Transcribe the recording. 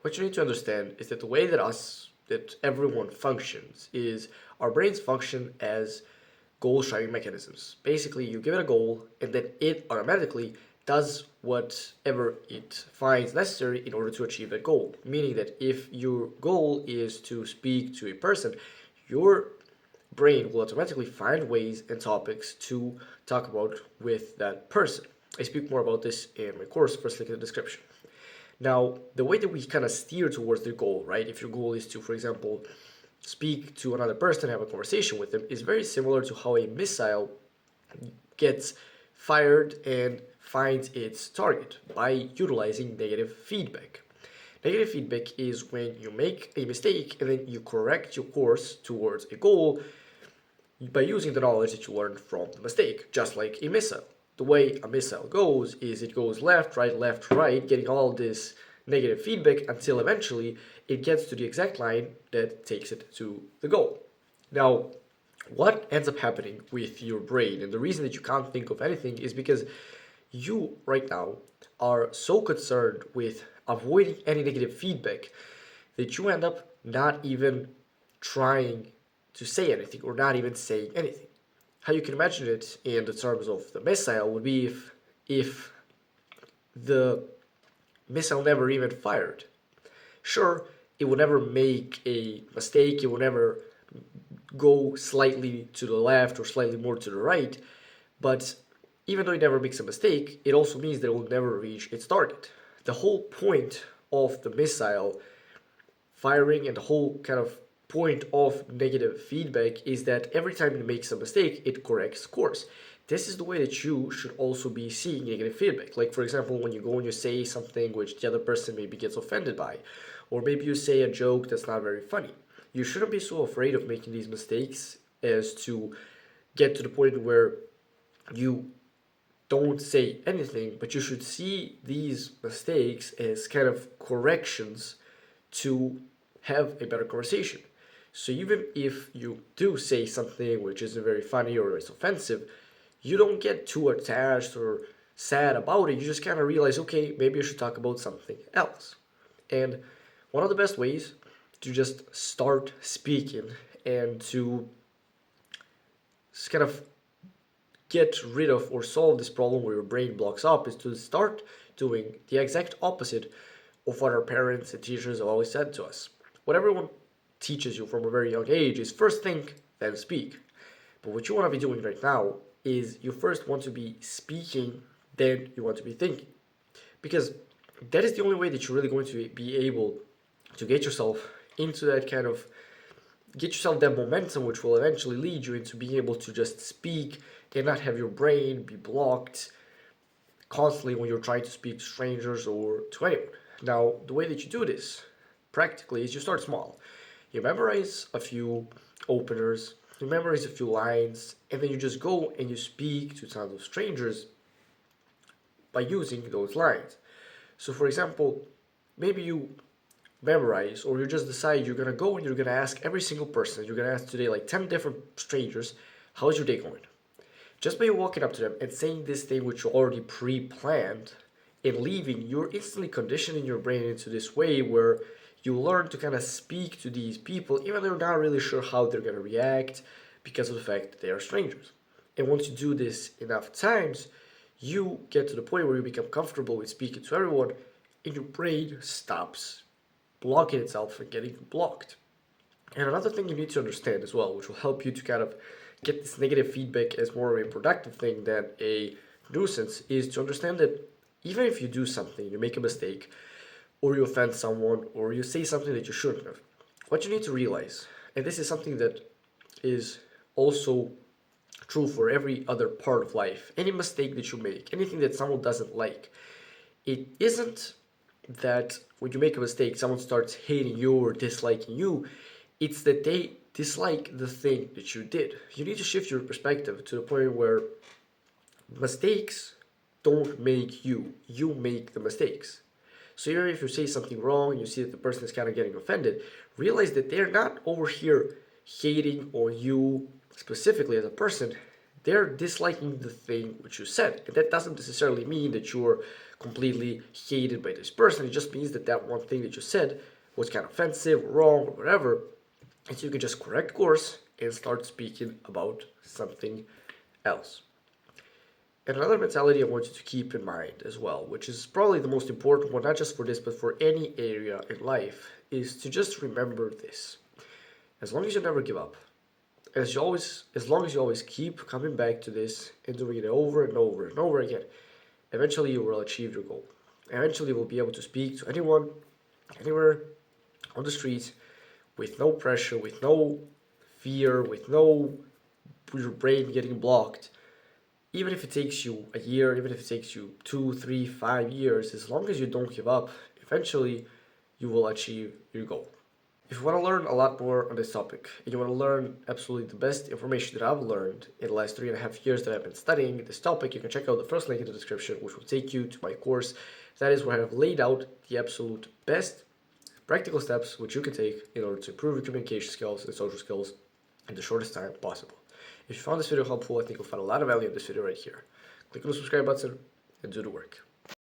what you need to understand is that the way that everyone functions is our brains function as goal striving mechanisms. Basically, you give it a goal and then it automatically does whatever it finds necessary in order to achieve that goal. Meaning that if your goal is to speak to a person, your brain will automatically find ways and topics to talk about with that person. I speak more about this in my course, first link in the description. Now, the way that we kind of steer towards the goal, right? If your goal is to, for example, speak to another person, have a conversation with them, is very similar to how a missile gets fired and finds its target by utilizing negative feedback. Negative feedback is when you make a mistake and then you correct your course towards a goal by using the knowledge that you learned from the mistake, just like a missile. The way a missile goes is it goes left, right, getting all this negative feedback until eventually it gets to the exact line that takes it to the goal. Now, what ends up happening with your brain, and the reason that you can't think of anything is because you right now are so concerned with avoiding any negative feedback that you end up not even trying to say anything or not even saying anything. How you can imagine it in the terms of the missile would be if the missile never even fired. Sure, it will never make a mistake, it will never go slightly to the left or slightly more to the right, but even though it never makes a mistake, it also means that it will never reach its target. The whole point of the missile firing and the whole kind of point of negative feedback is that every time it makes a mistake, it corrects course. This is the way that you should also be seeing negative feedback. Like, for example, when you go and you say something which the other person maybe gets offended by, or maybe you say a joke that's not very funny. You shouldn't be so afraid of making these mistakes as to get to the point where you don't say anything, but you should see these mistakes as kind of corrections to have a better conversation. So even if you do say something which isn't very funny or is offensive, you don't get too attached or sad about it. You just kind of realize, okay, maybe I should talk about something else. And one of the best ways to just start speaking and to kind of get rid of or solve this problem where your brain blocks up is to start doing the exact opposite of what our parents and teachers have always said to us. What everyone teaches you from a very young age is first think, then speak. But what you want to be doing right now is you first want to be speaking, then you want to be thinking. Because that is the only way that you're really going to be able to get yourself into that kind of get yourself that momentum which will eventually lead you into being able to just speak and not have your brain be blocked constantly when you're trying to speak to strangers or to anyone. Now, the way that you do this practically is you start small. You memorize a few openers, you memorize a few lines, and then you just go and you speak to tons of strangers by using those lines. So, for example, maybe you memorize or you just decide you're gonna go and you're gonna ask every single person, you're gonna ask today like 10 different strangers, how's your day going? Just by walking up to them and saying this thing which you already pre-planned and leaving, you're instantly conditioning your brain into this way where you learn to kind of speak to these people even though you're not really sure how they're going to react because of the fact that they are strangers. And once you do this enough times, you get to the point where you become comfortable with speaking to everyone and your brain stops blocking itself and getting blocked. And another thing you need to understand as well, which will help you to kind of get this negative feedback as more of a productive thing than a nuisance, is to understand that even if you do something, you make a mistake, or you offend someone, or you say something that you shouldn't have, what you need to realize, and this is something that is also true for every other part of life, any mistake that you make, anything that someone doesn't like, it isn't that when you make a mistake, someone starts hating you or disliking you. It's that they dislike the thing that you did. You need to shift your perspective to the point where mistakes don't make you, you make the mistakes. So even if you say something wrong and you see that the person is kind of getting offended, realize that they're not over here hating on you specifically as a person. they're disliking the thing which you said. And that doesn't necessarily mean that you're completely hated by this person. It just means that that one thing that you said was kind of offensive or wrong or whatever. And so you can just correct course and start speaking about something else. And another mentality I want you to keep in mind as well, which is probably the most important one, not just for this, but for any area in life, is to just remember this. As long as you never give up, as long as you always keep coming back to this and doing it over and over and over again, eventually you will achieve your goal. Eventually you will be able to speak to anyone, anywhere, on the street, with no pressure, with no fear, with no your brain getting blocked. Even if it takes you a year, even if it takes you 2, 3, 5 years, as long as you don't give up, eventually you will achieve your goal. If you want to learn a lot more on this topic, and you want to learn absolutely the best information that I've learned in the last 3.5 years that I've been studying this topic, you can check out the first link in the description, which will take you to my course. That is where I have laid out the absolute best practical steps which you can take in order to improve your communication skills and social skills in the shortest time possible. If you found this video helpful, I think you'll find a lot of value in this video right here. Click on the subscribe button and do the work.